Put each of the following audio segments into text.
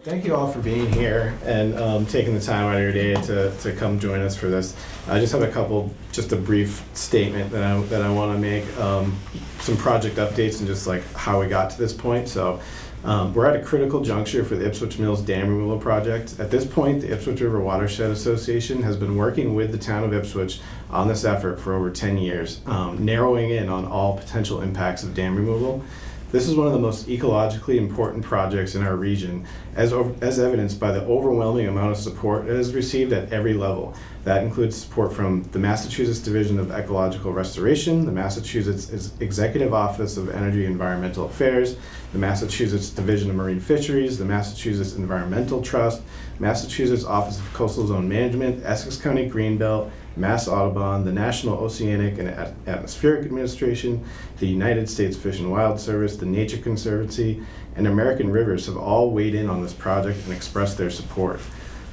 Thank you all for being here and taking the time out of your day to come join us for this. I just have just a brief statement that I want to make, some project updates and just like how we got to this point. So we're at a critical juncture for the Ipswich Mills Dam Removal Project. At this point, the Ipswich River Watershed Association has been working with the town of Ipswich on this effort for over 10 years, narrowing in on all potential impacts of dam removal. This is one of the most ecologically important projects in our region, as evidenced by the overwhelming amount of support it has received at every level. That includes support from the Massachusetts Division of Ecological Restoration, the Massachusetts Executive Office of Energy and Environmental Affairs, the Massachusetts Division of Marine Fisheries, the Massachusetts Environmental Trust, Massachusetts Office of Coastal Zone Management, Essex County Greenbelt, Mass Audubon, the National Oceanic and Atmospheric Administration, the United States Fish and Wild Service, the Nature Conservancy, and American Rivers have all weighed in on this project and expressed their support.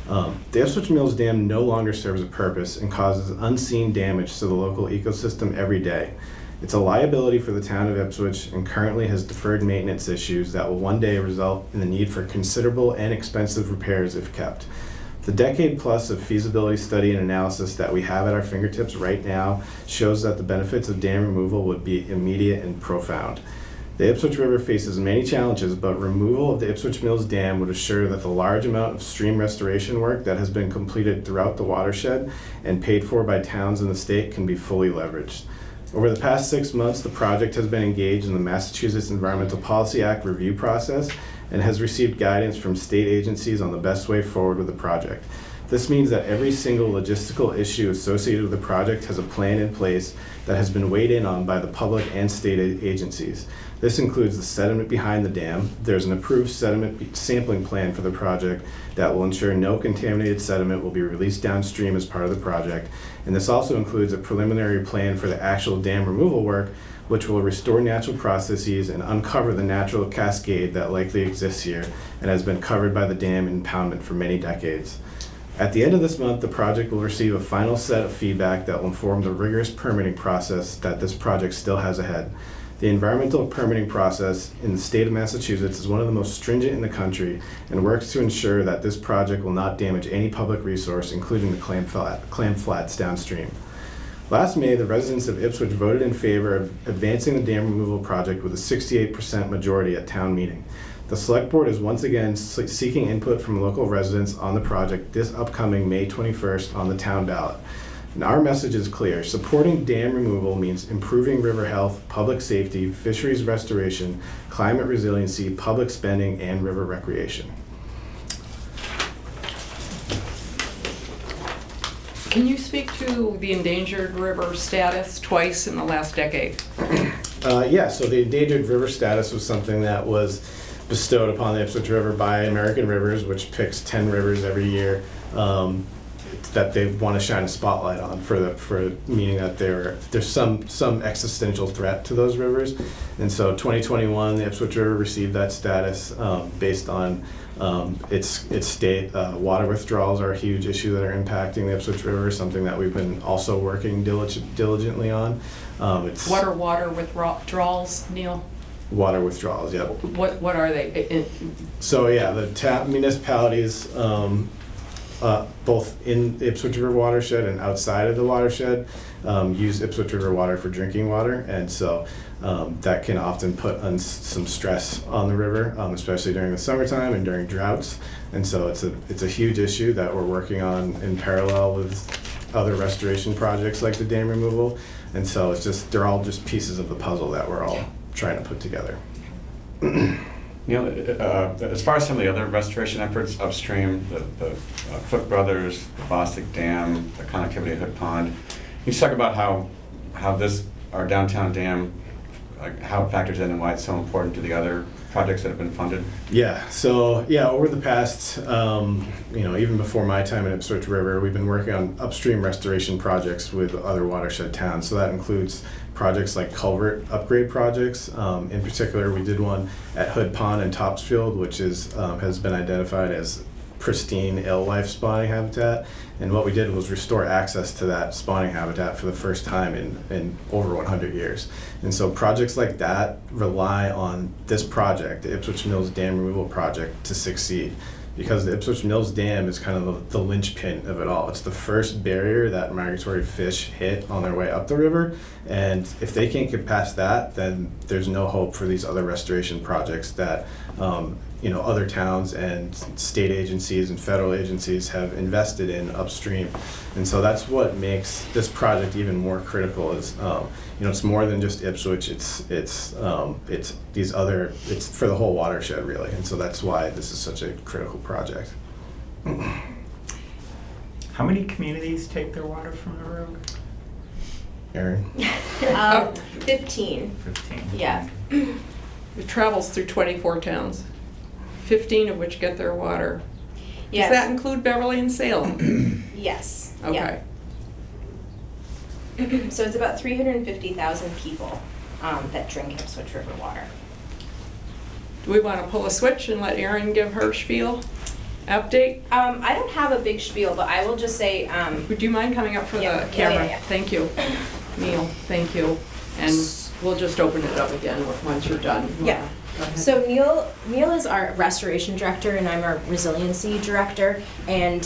The Ipswich Mills Dam no longer serves a purpose and causes unseen damage to the local ecosystem every day. It's a liability for the town of Ipswich and currently has deferred maintenance issues that will one day result in the need for considerable and expensive repairs if kept. The decade plus of feasibility study and analysis that we have at our fingertips right now shows that the benefits of dam removal would be immediate and profound. The Ipswich River faces many challenges, but removal of the Ipswich Mills Dam would assure that the large amount of stream restoration work that has been completed throughout the watershed and paid for by towns in the state can be fully leveraged. Over the past 6 months, the project has been engaged in the Massachusetts Environmental Policy Act review process and has received guidance from state agencies on the best way forward with the project. This means that every single logistical issue associated with the project has a plan in place that has been weighed in on by the public and state agencies. This includes the sediment behind the dam. There's an approved sediment sampling plan for the project that will ensure no contaminated sediment will be released downstream as part of the project. And this also includes a preliminary plan for the actual dam removal work, which will restore natural processes and uncover the natural cascade that likely exists here and has been covered by the dam impoundment for many decades. At the end of this month, the project will receive a final set of feedback that will inform the rigorous permitting process that this project still has ahead. The environmental permitting process in the state of Massachusetts is one of the most stringent in the country and works to ensure that this project will not damage any public resource, including the clam flats downstream. Last May, the residents of Ipswich voted in favor of advancing the dam removal project with a 68% majority at town meeting. The Select Board is once again seeking input from local residents on the project this upcoming May 21st on the town ballot. And our message is clear. Supporting dam removal means improving river health, public safety, fisheries restoration, climate resiliency, public spending, and river recreation. Can you speak to the endangered river status twice in the last decade? Yeah, so the endangered river status was something that was bestowed upon the Ipswich River by American Rivers, which picks 10 rivers every year that they want to shine a spotlight on for meaning that there's some existential threat to those rivers. And so 2021, the Ipswich River received that status based on its state. Water withdrawals are a huge issue that are impacting the Ipswich River, something that we've been also working diligently on. What are water withdrawals, Neil? Water withdrawals, yep. What are they? So yeah, the municipalities, both in the Ipswich River watershed and outside of the watershed, use Ipswich River water for drinking water, and so that can often put some stress on the river, especially during the summertime and during droughts. And so it's a huge issue that we're working on in parallel with other restoration projects like the dam removal. And so they're all just pieces of the puzzle that we're all trying to put together. Neil, as far as some of the other restoration efforts upstream, the Foote Brothers, the Bostic Dam, the connectivity of Hood Pond, can you talk about how our downtown dam, how it factors in and why it's so important to the other projects that have been funded? Yeah, so over the past, even before my time at Ipswich River, we've been working on upstream restoration projects with other watershed towns. So that includes projects like culvert upgrade projects. In particular, we did one at Hood Pond and Topsfield, which has been identified as pristine alewife spawning habitat. And what we did was restore access to that spawning habitat for the first time in over 100 years. And so projects like that rely on this project, the Ipswich Mills Dam Removal Project, to succeed. because the Ipswich Mills Dam is kind of the linchpin of it all. It's the first barrier that migratory fish hit on their way up the river, and if they can't get past that, then there's no hope for these other restoration projects that other towns and state agencies and federal agencies have invested in upstream. And so that's what makes this project even more critical. Is it's more than just Ipswich. It's these other. It's for the whole watershed, really. And so that's why this is such a critical project. How many communities take their water from the road? Aaron? 15. 15. Yeah. It travels through 24 towns, 15 of which get their water. Yes. Does that include Beverly and Salem? Yes. Okay. Yeah. So it's about 350,000 people that drink Ipswich River water. Do we want to pull a switch and let Erin give her spiel update? I don't have a big spiel, but I will just say. Would you mind coming up for Yeah, the camera? yeah. Thank you. Neil, thank you. And we'll just open it up again once you're done. Yeah. Go ahead. So Neil is our restoration director, and I'm our resiliency director. And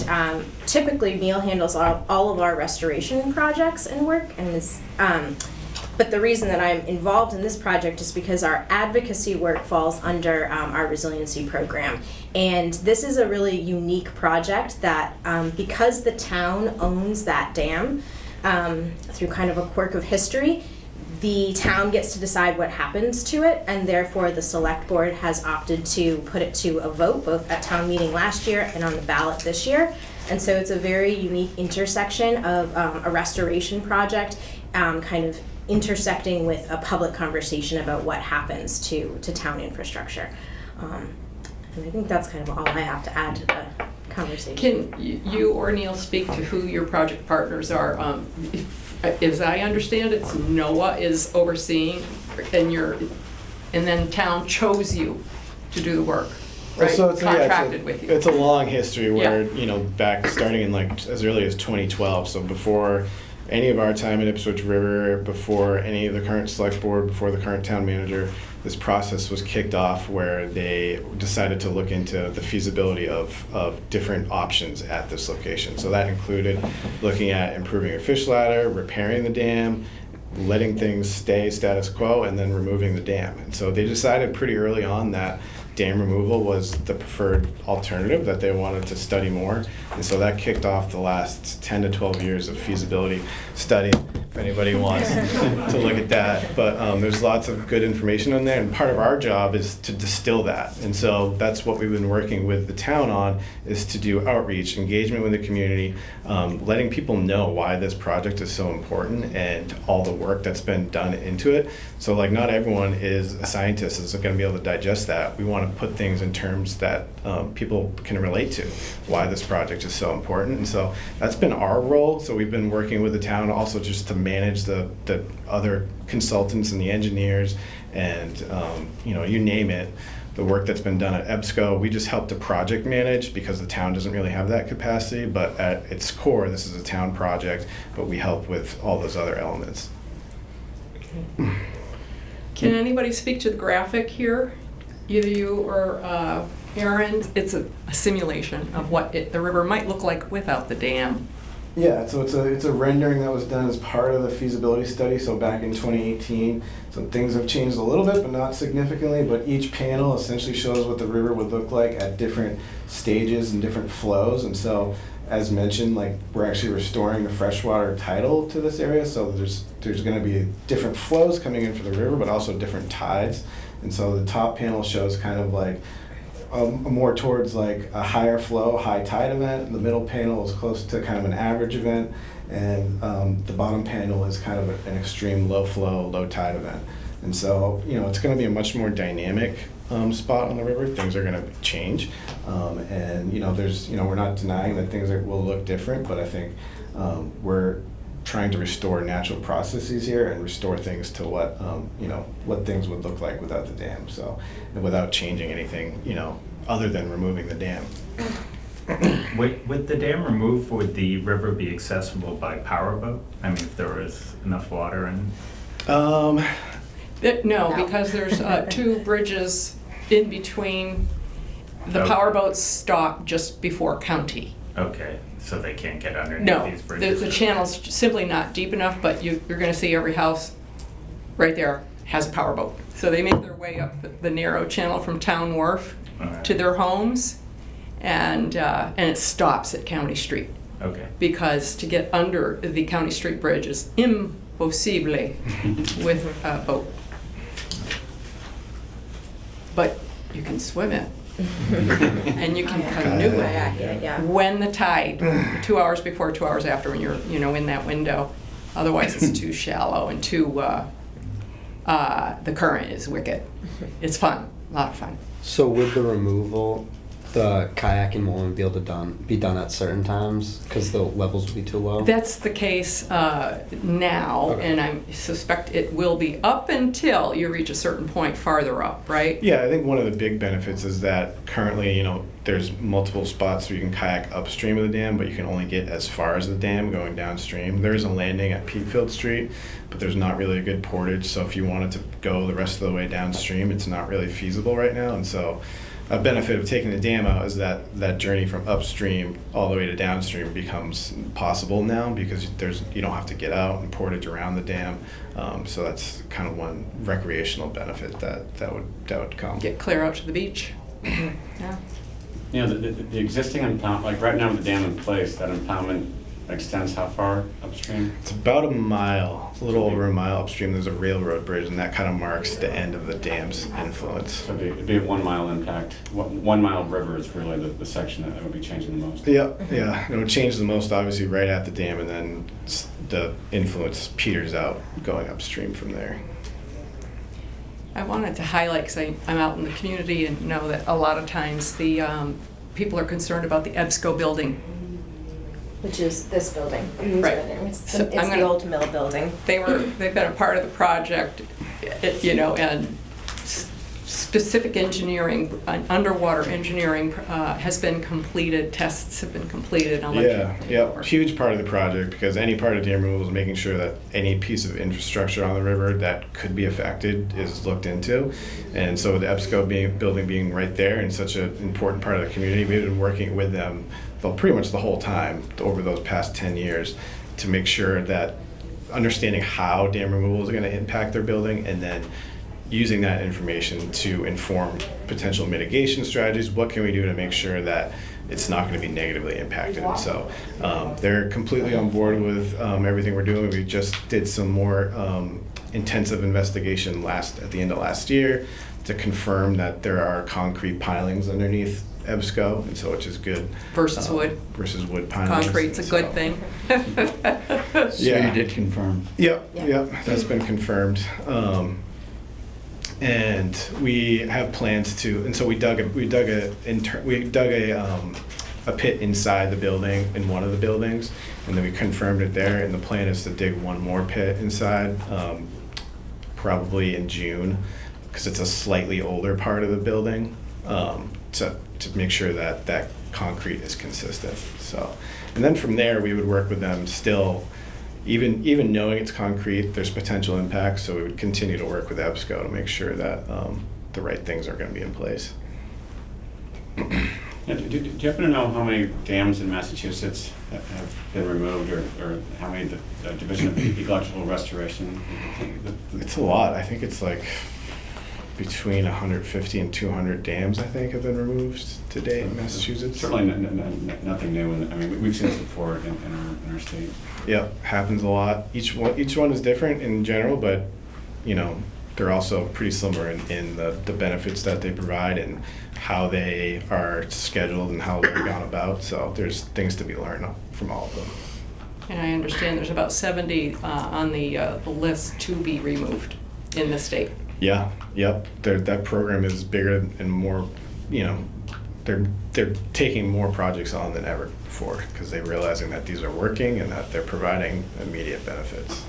typically Neil handles all of our restoration projects and work. And but the reason that I'm involved in this project is because our advocacy work falls under our resiliency program. And this is a really unique project that because the town owns that dam through kind of a quirk of history, the town gets to decide what happens to it, and therefore the select board has opted to put it to a vote, both at town meeting last year and on the ballot this year. And so it's a very unique intersection of a restoration project, kind of intersecting with a public conversation about what happens to town infrastructure. And I think that's kind of all I have to add to the conversation. Can you or Neil speak to who your project partners are? As I understand it, NOAA is overseeing, and then town chose you to do the work, right? So Contracted with you. It's a long history where, back starting in as early as 2012, so before any of our time at Ipswich River, before any of the current select board, before the current town manager, this process was kicked off where they decided to look into the feasibility of different options at this location. So that included looking at improving a fish ladder, repairing the dam, letting things stay status quo, and then removing the dam. And so they decided pretty early on that dam removal was the preferred alternative, that they wanted to study more. And so that kicked off the last 10 to 12 years of feasibility study, if anybody wants to look at that. But there's lots of good information on there, and part of our job is to distill that. And so that's what we've been working with the town on, is to do outreach, engagement with the community, letting people know why this project is so important and all the work that's been done into it. So not everyone is a scientist, is going to be able to digest that. We want to put things in terms that people can relate to, why this project is so important. And so that's been our role. So we've been working with the town also just to manage the other consultants and the engineers and you name it, the work that's been done at EBSCO. We just help to project manage because the town doesn't really have that capacity, but at its core this is a town project, but we help with all those other elements. Can anybody speak to the graphic here? Either you or Erin? It's a simulation of what the river might look like without the dam. Yeah, so it's a rendering that was done as part of the feasibility study, so back in 2018. So things have changed a little bit, but not significantly, but each panel essentially shows what the river would look like at different stages and different flows. And so, as mentioned, we're actually restoring the freshwater title to this area, so there's going to be different flows coming in for the river, but also different tides. And so the top panel shows kind of more towards a higher flow, high tide event. And the middle panel is close to kind of an average event, and the bottom panel is kind of an extreme low flow, low tide event. And so it's going to be a much more dynamic spot on the river. Things are going to change, and we're not denying that things will look different, but I think we're trying to restore natural processes here and restore things to what things would look like without the dam. So, without changing anything, other than removing the dam. With the dam removed, would the river be accessible by powerboat? I mean, if there was enough water and. No, because there's two bridges in between The powerboats stop just before county. Okay, so they can't get underneath No, these bridges? the channel's simply not deep enough, but you're gonna see every house right there has a powerboat. So they make their way up the narrow channel from Town Wharf Alright. to their homes, and it stops at County Street. Okay. Because to get under the County Street Bridge is impossible with a boat. But you can swim it, and you can canoe it. Yeah. When the tide, 2 hours before, 2 hours after, when you're, in that window. Otherwise, it's too shallow and too, the current is wicked. It's fun, a lot of fun. So with the removal, the kayaking will only be able to be done at certain times because the levels will be too low? That's the case now, Okay. and I suspect it will be up until you reach a certain point farther up, right? Yeah, I think one of the big benefits is that currently, there's multiple spots where you can kayak upstream of the dam, but you can only get as far as the dam going downstream. There is a landing at Peatfield Street, but there's not really a good portage, so if you wanted to go the rest of the way downstream, it's not really feasible right now. And so a benefit of taking the dam out is that journey from upstream all the way to downstream becomes possible now, because you don't have to get out and portage around the dam. So that's kind of one recreational benefit that would come. Get clear out to the beach. Yeah. The existing impound, like right now with the dam in place, that impoundment extends how far upstream? It's about a mile, a little over a mile upstream. There's a railroad bridge, and that kind of marks the end of the dam's influence. So it'd be a 1 mile impact. 1 mile of river is really the section that would be changing the most. Yeah. It would change the most, obviously, right at the dam, and then the influence peters out going upstream from there. I wanted to highlight, because I'm out in the community and know that a lot of times the people are concerned about the EBSCO building. Which is this building. Right. It's So I'm the gonna- old mill building. They've been a part of the project, and specific engineering, underwater engineering has been completed, tests have been completed. I'll let you take over. Huge part of the project, because any part of dam removal is making sure that any piece of infrastructure on the river that could be affected is looked into. And so with the EBSCO building being right there and such an important part of the community, we've been working with them pretty much the whole time over those past 10 years to make sure that understanding how dam removal is going to impact their building, and then using that information to inform potential mitigation strategies. What can we do to make sure that it's not going to be negatively impacted? And so they're completely on board with everything we're doing. We just did some more intensive investigation at the end of last year to confirm that there are concrete pilings underneath EBSCO, and so which is good. Versus wood. Versus wood pilings. Concrete's a good thing. So you did confirm? Yep, that's been confirmed. And we have plans to, and so we dug a pit inside the building, in one of the buildings, and then we confirmed it there, and the plan is to dig one more pit inside, probably in June, because it's a slightly older part of the building, to make sure that concrete is consistent. So, and then from there, we would work with them still. Even knowing it's concrete, there's potential impacts, so we would continue to work with EBSCO to make sure that the right things are going to be in place. Do you happen to know how many dams in Massachusetts have been removed, or how many the Division of Ecological Restoration? It's a lot. I think it's like between 150 and 200 dams, I think, have been removed to date in Massachusetts. Certainly nothing new. I mean, we've seen this before in our state. Yep, happens a lot. Each one is different in general, but they're also pretty similar in the benefits that they provide and how they are scheduled and how they're gone about. So there's things to be learned from all of them. And I understand there's about 70 on the list to be removed in the state. Yeah, yep. That program is bigger and more, they're taking more projects on than ever before, because they're realizing that these are working and that they're providing immediate benefits.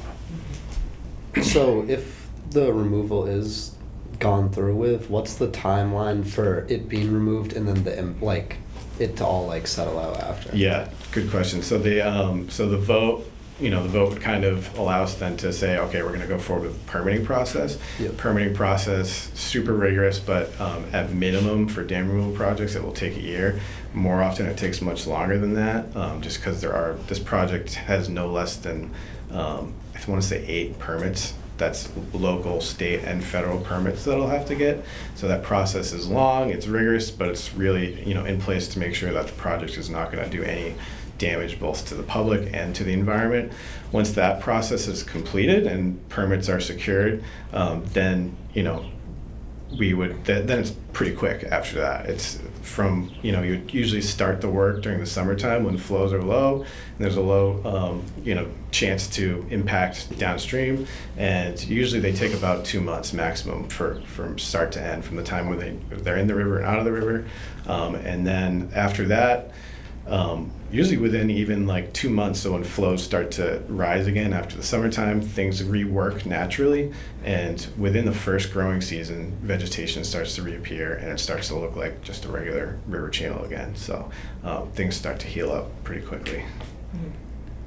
So if the removal is gone through with, what's the timeline for it being removed and then it to all settle out after? Yeah, good question. So the vote the vote would kind of allow us then to say, okay, we're going to go forward with the permitting process. Yep. Permitting process, super rigorous, but at minimum for dam removal projects, it will take a year. More often, it takes much longer than that, just because this project has no less than, I want to say 8 permits. That's local, state, and federal permits that it'll have to get. So that process is long, it's rigorous, but it's really, in place to make sure that the project is not going to do any damage both to the public and to the environment. Once that process is completed and permits are secured, then then it's pretty quick after that. It's from, you would usually start the work during the summertime when flows are low, and there's a low, chance to impact downstream, and usually they take about 2 months maximum from start to end, from the time when they're in the river and out of the river, and then after that, usually within even like 2 months, so when flows start to rise again after the summertime, things rework naturally, and within the first growing season, vegetation starts to reappear and it starts to look like just a regular river channel again. So things start to heal up pretty quickly.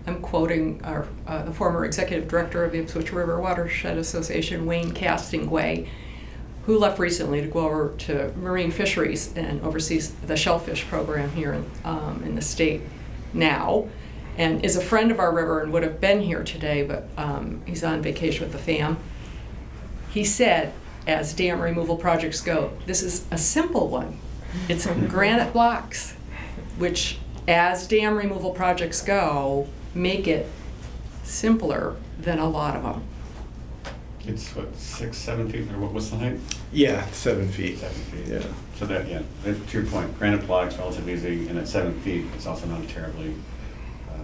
I'm quoting the former executive director of the Ipswich River Watershed Association, Wayne Castingway, who left recently to go over to marine fisheries and oversees the shellfish program here in the state now, and is a friend of our river and would have been here today, but he's on vacation with the fam. He said, as dam removal projects go, this is a simple one. It's granite blocks, which, as dam removal projects go, make it simpler than a lot of them. It's what, 6, 7 feet, or what's the height? Yeah, 7 feet. 7 feet. Yeah. So that, to your point, granite blocks, relatively easy, and at 7 feet, it's also not a terribly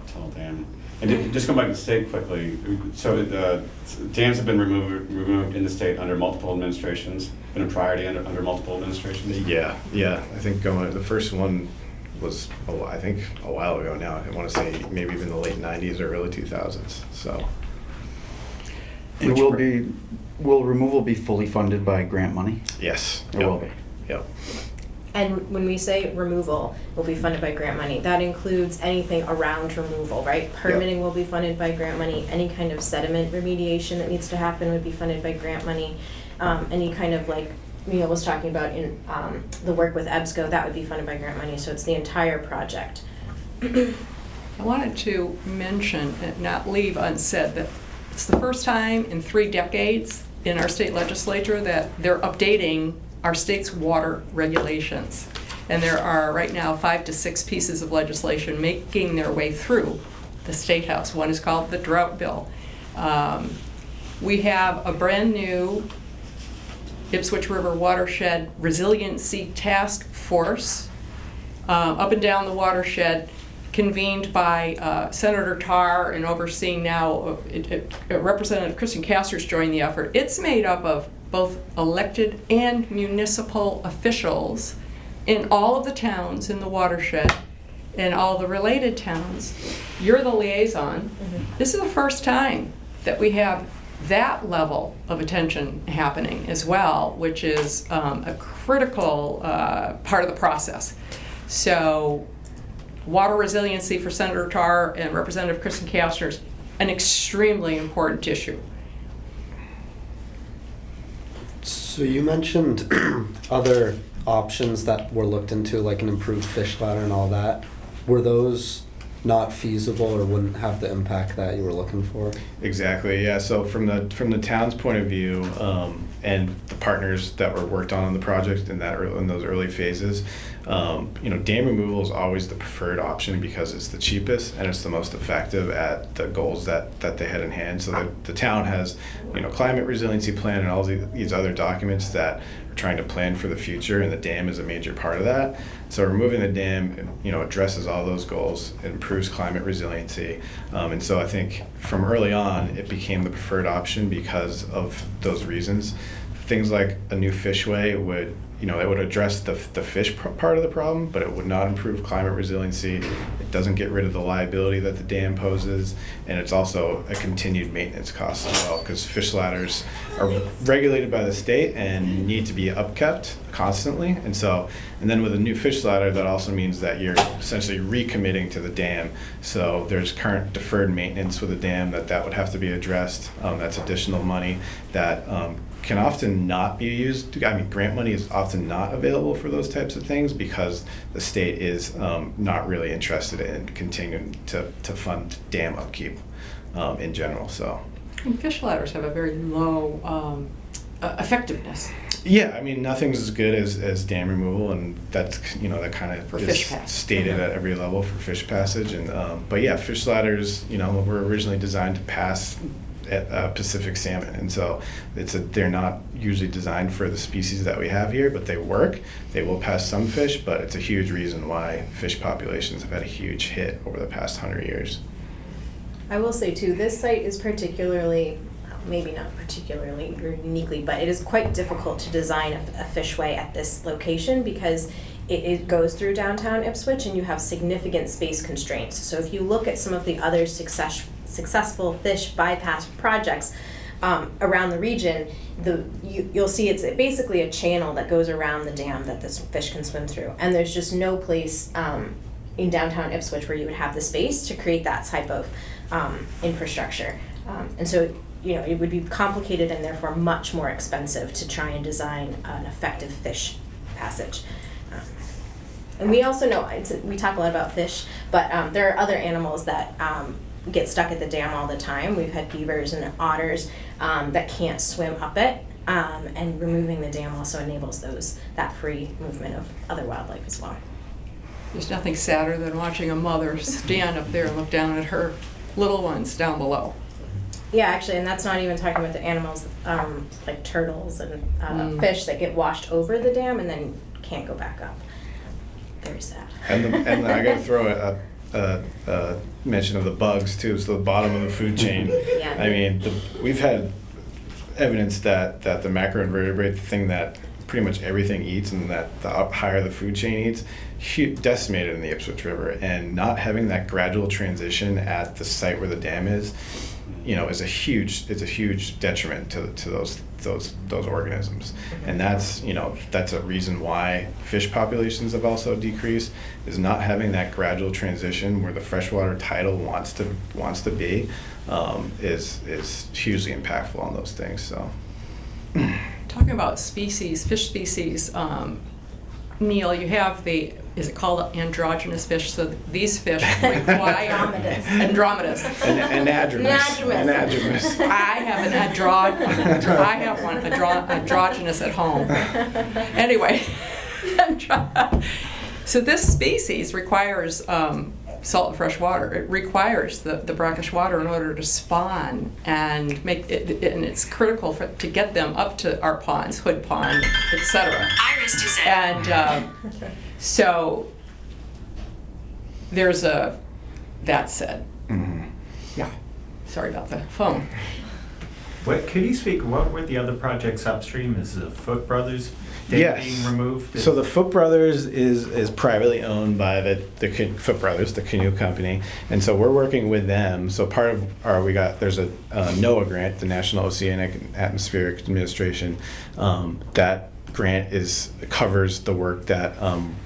tall dam. And just go back to the state quickly. So dams have been removed in the state under multiple administrations, been a priority under multiple administrations? Yeah. I think the first one was, I think, a while ago now. I want to say maybe even the late 90s or early 2000s. So. And will removal be fully funded by grant money? Yes. It will be. Yep. And when we say removal will be funded by grant money, that includes anything around removal, right? Permitting will be funded by grant money. Any kind of sediment remediation that needs to happen would be funded by grant money. Any kind of, like Neil was talking about in the work with EBSCO, that would be funded by grant money. So it's the entire project. I wanted to mention and not leave unsaid that it's the first time in 3 decades in our state legislature that they're updating our state's water regulations. And there are right now 5 to 6 pieces of legislation making their way through the State House. One is called the Drought Bill. We have a brand new Ipswich River Watershed Resiliency Task Force up and down the watershed, convened by Senator Tarr and overseeing now, Representative Kristen Casters joined the effort. It's made up of both elected and municipal officials in all of the towns in the watershed and all the related towns. You're the liaison. Mm-hmm. This is the first time that we have that level of attention happening as well, which is a critical part of the process. So water resiliency for Senator Tarr and Representative Kristen Casters, an extremely important issue. So you mentioned other options that were looked into, like an improved fish ladder and all that. Were those not feasible or wouldn't have the impact that you were looking for? Exactly. Yeah. So from the town's point of view, and the partners that were worked on the project in those early phases, dam removal is always the preferred option because it's the cheapest and it's the most effective at the goals that they had in hand. So the town has, climate resiliency plan and all these other documents that are trying to plan for the future, and the dam is a major part of that. So removing the dam, addresses all those goals, it improves climate resiliency, and so I think from early on it became the preferred option because of those reasons. Things like a new fishway would, it would address the fish part of the problem, but it would not improve climate resiliency. It doesn't get rid of the liability that the dam poses, and it's also a continued maintenance cost as well, because fish ladders are regulated by the state and need to be upkept constantly. And then with a new fish ladder, that also means that you're essentially recommitting to the dam. So there's current deferred maintenance with the dam that would have to be addressed. That's additional money that can often not be used. I mean, grant money is often not available for those types of things because the state is not really interested in continuing to fund dam upkeep in general. So. And fish ladders have a very low effectiveness. Yeah, I mean, nothing's as good as dam removal, and that's, that kind of For is fish pass. stated at every level for fish passage. And but yeah, fish ladders, were originally designed to pass at Pacific salmon, and so they're not usually designed for the species that we have here, but they work. They will pass some fish, but it's a huge reason why fish populations have had a huge hit over the past 100 years. I will say too, this site is particularly, maybe not particularly or uniquely, but it is quite difficult to design a fishway at this location because it goes through downtown Ipswich and you have significant space constraints. So if you look at some of the other successful fish bypass projects around the region, you'll see it's basically a channel that goes around the dam that this fish can swim through. And there's just no place in downtown Ipswich where you would have the space to create that type of infrastructure. And so, it would be complicated and therefore much more expensive to try and design an effective fish passage. And we also know, we talk a lot about fish, but there are other animals that get stuck at the dam all the time. We've had beavers and otters that can't swim up it, and removing the dam also enables that free movement of other wildlife as well. There's nothing sadder than watching a mother stand up there and look down at her little ones down below. Yeah, actually, and that's not even talking about the animals like turtles and fish that get washed over the dam and then can't go back up. Very sad. And I got to throw a mention of the bugs too. So the bottom of the food chain. Yeah. I mean, we've had evidence that the macroinvertebrate, the thing that pretty much everything eats, and that the higher the food chain eats, decimated in the Ipswich River. And not having that gradual transition at the site where the dam is a huge detriment to those organisms. And that's a reason why fish populations have also decreased, is not having that gradual transition where the freshwater tidal wants to be, is hugely impactful on those things. So Talking about fish species, Neil, you have is it called androgynous fish? So these fish require andromedas. Anadromous. I have one androgynous at home. Anyway, so this species requires salt and fresh water. It requires the brackish water in order to spawn and make it, and it's critical to get them up to our ponds, Hood Pond, etc. And so there's that said. Mm-hmm. Yeah, sorry about the phone. Could you speak, what were the other projects upstream? Is the Foot Brothers dam Yes. being removed? So the Foot Brothers is privately owned by the Foot Brothers, the canoe company, and so we're working with them. So part of there's a NOAA grant, the National Oceanic and Atmospheric Administration, that grant covers the work that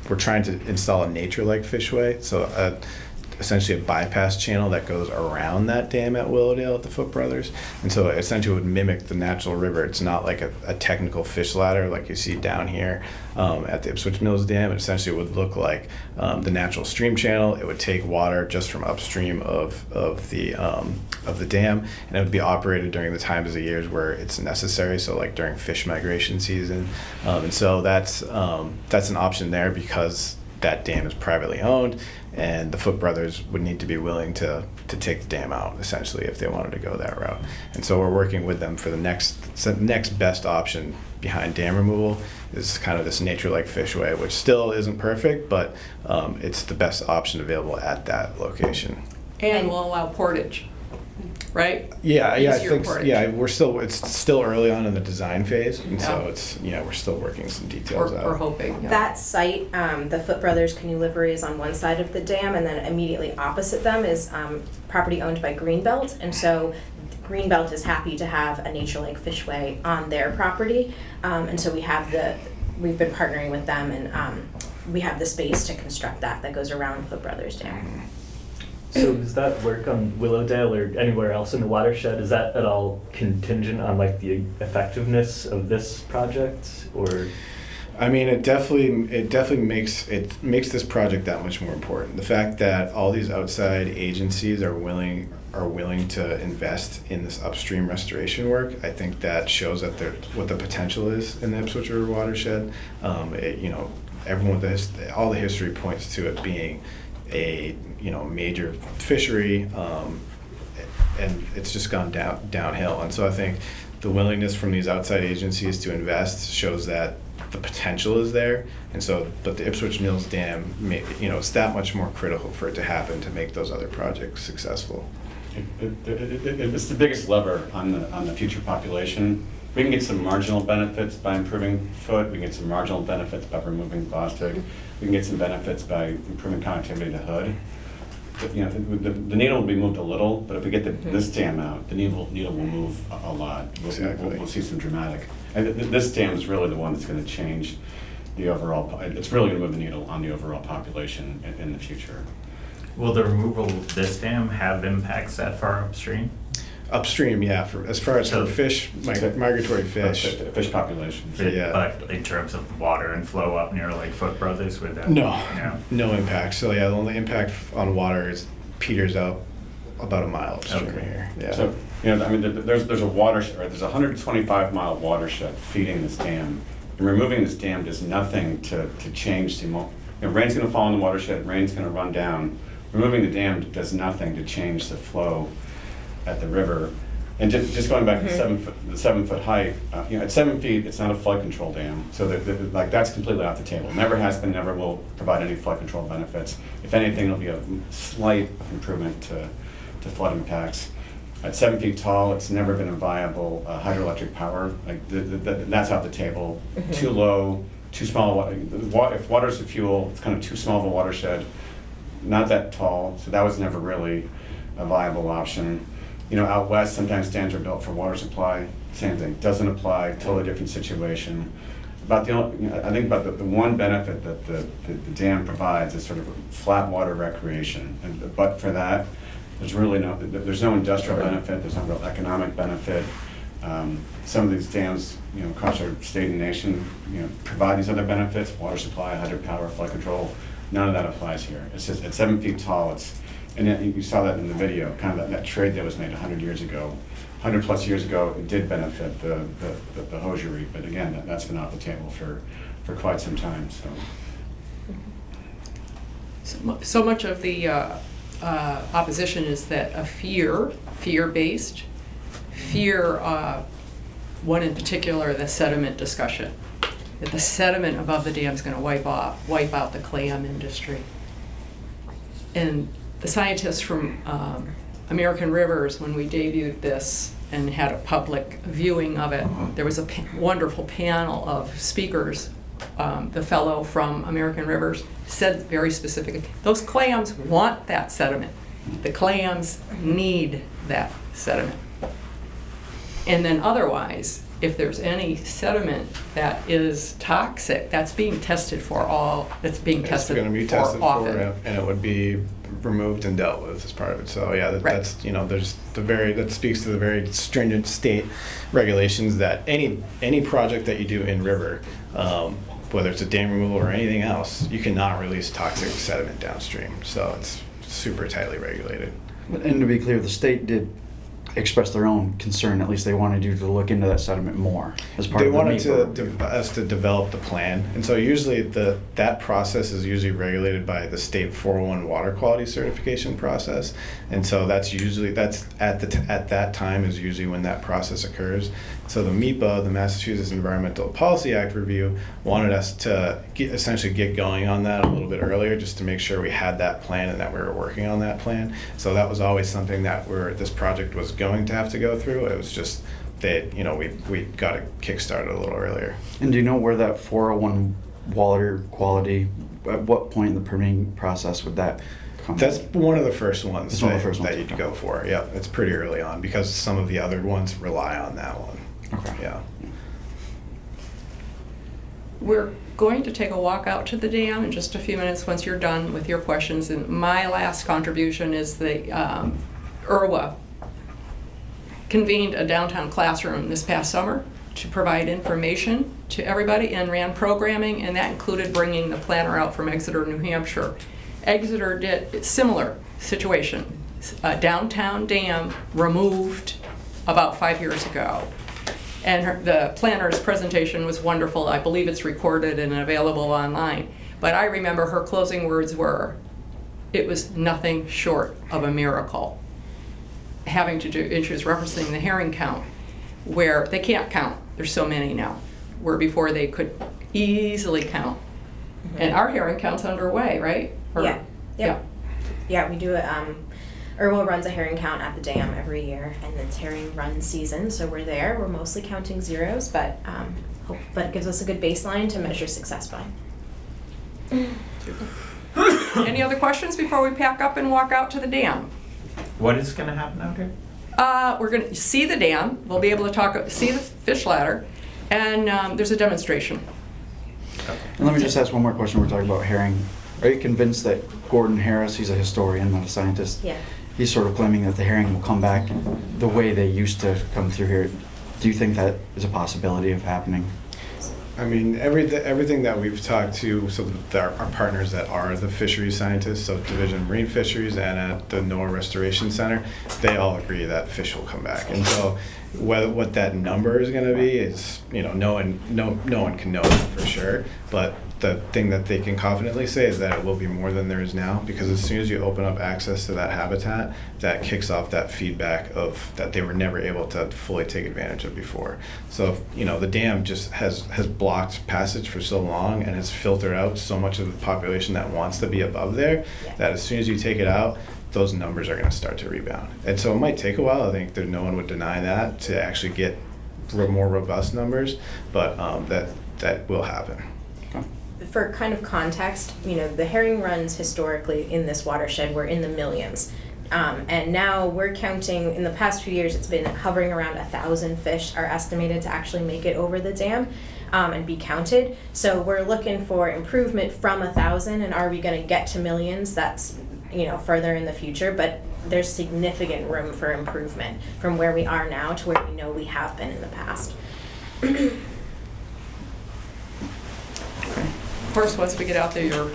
we're trying to install a nature-like fishway. So essentially a bypass channel that goes around that dam at Willowdale at the Foot Brothers. And so essentially it would mimic the natural river. It's not like a technical fish ladder like you see down here at the Ipswich Mills Dam. It essentially would look like the natural stream channel. It would take water just from upstream of the dam, and it would be operated during the times of the years where it's necessary, so like during fish migration season. And so that's an option there because that dam is privately owned, and the Foot Brothers would need to be willing to take the dam out, essentially, if they wanted to go that route. And so we're working with them for the next best option behind dam removal is kind of this nature-like fishway, which still isn't perfect, but it's the best option available at that location. And will allow portage, right? Yeah, I Easier think portage. it's still early on in the design phase, and so Yeah. we're still working some details out. We're hoping. Yeah. That site, the Foot Brothers Canoe Livery is on one side of the dam, and then immediately opposite them is property owned by Greenbelt, and so Greenbelt is happy to have a nature-like fishway on their property, and so we have we've been partnering with them, and we have the space to construct that goes around Foot Brothers Dam. So does that work on Willowdale or anywhere else in the watershed? Is that at all contingent on like the effectiveness of this project, or? I mean, it definitely makes this project that much more important. The fact that all these outside agencies are willing to invest in this upstream restoration work, I think that shows that what the potential is in the Ipswich River watershed. Everyone, all the history points to it being a major fishery, and it's just gone downhill. And so I think the willingness from these outside agencies to invest shows that the potential is there. And so, but the Ipswich Mills Dam, it's that much more critical for it to happen to make those other projects successful. It's the biggest lever on the future population. We can get some marginal benefits by improving Foot. We can get some marginal benefits by removing Bostic. We can get some benefits by improving connectivity to Hood. But, the needle will be moved a little, but if we get this dam out, the needle will move a lot. We'll see some dramatic. And this dam is really the one that's going to change the overall. It's really going to move the needle on the overall population in the future. Will the removal of this dam have impacts that far upstream? Upstream, yeah. As far as for fish, migratory fish. Fish populations. Yeah. But in terms of water and flow up near like Foot Brothers, would that? No impact. So yeah, the only impact on water is peters out about a mile upstream here. Yeah. So there's a watershed, right? There's a 125-mile watershed feeding this dam, and removing this dam does nothing to change the rain's going to fall in the watershed. Rain's going to run down. Removing the dam does nothing to change the flow at the river. And just going back to the 7 foot height, at 7 feet, it's not a flood control dam. So that's completely off the table. Never has been, never will provide any flood control benefits. If anything, it'll be a slight improvement to flood impacts. At 7 feet tall, it's never been a viable hydroelectric power. That's off the table. Too low, too small. If water's the fuel, it's kind of too small of a watershed. Not that tall, so that was never really a viable option. Out west, sometimes dams are built for water supply. Same thing, doesn't apply, totally different situation. I think about the one benefit that the dam provides is sort of flat water recreation. But for that, there's no industrial benefit, there's no real economic benefit. Some of these dams, across our state and nation, provide these other benefits: water supply, hydropower, flood control. None of that applies here. It's just at 7 feet tall. And yet you saw that in the video, kind of that trade that was made 100 years ago. 100 plus years ago, it did benefit the hosiery, but again, that's been off the table for quite some time. So much of the opposition is that a fear-based, one in particular, the sediment discussion. That the sediment above the dam is going to wipe out the clam industry. And the scientists from American Rivers, when we debuted this and had a public viewing of it, there was a wonderful panel of speakers. The fellow from American Rivers said very specifically, those clams want that sediment. The clams need that sediment. And then otherwise, if there's any sediment that is toxic, that's being tested for often. And it would be removed and dealt with as part of it. So yeah, that's that speaks to the very stringent state regulations that any project that you do in river, whether it's a dam removal or anything else, you cannot release toxic sediment downstream. So it's super tightly regulated. And to be clear, the state did express their own concern. At least they wanted you to look into that sediment more as part of the They wanted us to develop the plan, and so usually that process is usually regulated by the state 401 water quality certification process, and so that's at that time is usually when that process occurs. So the MEPA, the Massachusetts Environmental Policy Act review, wanted us to essentially get going on that a little bit earlier, just to make sure we had that plan and that we were working on that plan. So that was always something that this project was going to have to go through. It was just that we got to kickstart it a little earlier. And do you know where that 401 water quality, at what point in the permitting process would that come? That's one of the first ones that you'd okay. go for. Yeah, it's pretty early on because some of the other ones rely on that one. Okay. Yeah. We're going to take a walk out to the dam in just a few minutes once you're done with your questions. And my last contribution is the IRWA convened a downtown classroom this past summer to provide information to everybody and ran programming, and that included bringing the planner out from Exeter, New Hampshire. Exeter did a similar situation. A downtown dam removed about 5 years ago. And the planner's presentation was wonderful. I believe it's recorded and available online. But I remember her closing words were, it was nothing short of a miracle. Having to do, and she was referencing the herring count, where they can't count. There's so many now, where before they could easily count. Mm-hmm. And our herring count's underway, right? Or- Yeah. Yep. Yeah, we do it. IRWA runs a herring count at the dam every year, and it's herring run season, so we're there. We're mostly counting zeros, but it gives us a good baseline to measure success by. Any other questions before we pack up and walk out to the dam? What is gonna happen out here? We're going to see the dam. We'll be able to see the fish ladder, and there's a demonstration. And let me just ask one more question. We're talking about herring. Are you convinced that Gordon Harris, he's a historian, not a scientist, Yeah. he's sort of claiming that the herring will come back the way they used to come through here? Do you think that is a possibility of happening? I mean, everything that we've talked to, so our partners that are the fisheries scientists, so Division of Marine Fisheries and at the NOAA Restoration Center, they all agree that fish will come back. And so what that number is going to be is, no one can know that for sure. But the thing that they can confidently say is that it will be more than there is now, because as soon as you open up access to that habitat, that kicks off that feedback of that they were never able to fully take advantage of before. So the dam just has blocked passage for so long and has filtered out so much of the population that wants to be above there, that as soon as you take it out, those numbers are going to start to rebound. And so it might take a while. I think that no one would deny that, to actually get more robust numbers, but that will happen. For kind of context, the herring runs historically in this watershed were in the millions. And now we're counting, in the past few years, it's been hovering around 1,000 fish are estimated to actually make it over the dam and be counted. So we're looking for improvement from 1,000, and are we going to get to millions? That's, further in the future, but there's significant room for improvement from where we are now to where we know we have been in the past. Of course, once we get out there, you're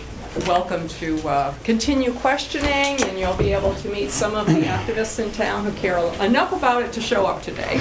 welcome to continue questioning, and you'll be able to meet some of the activists in town who care enough about it to show up today.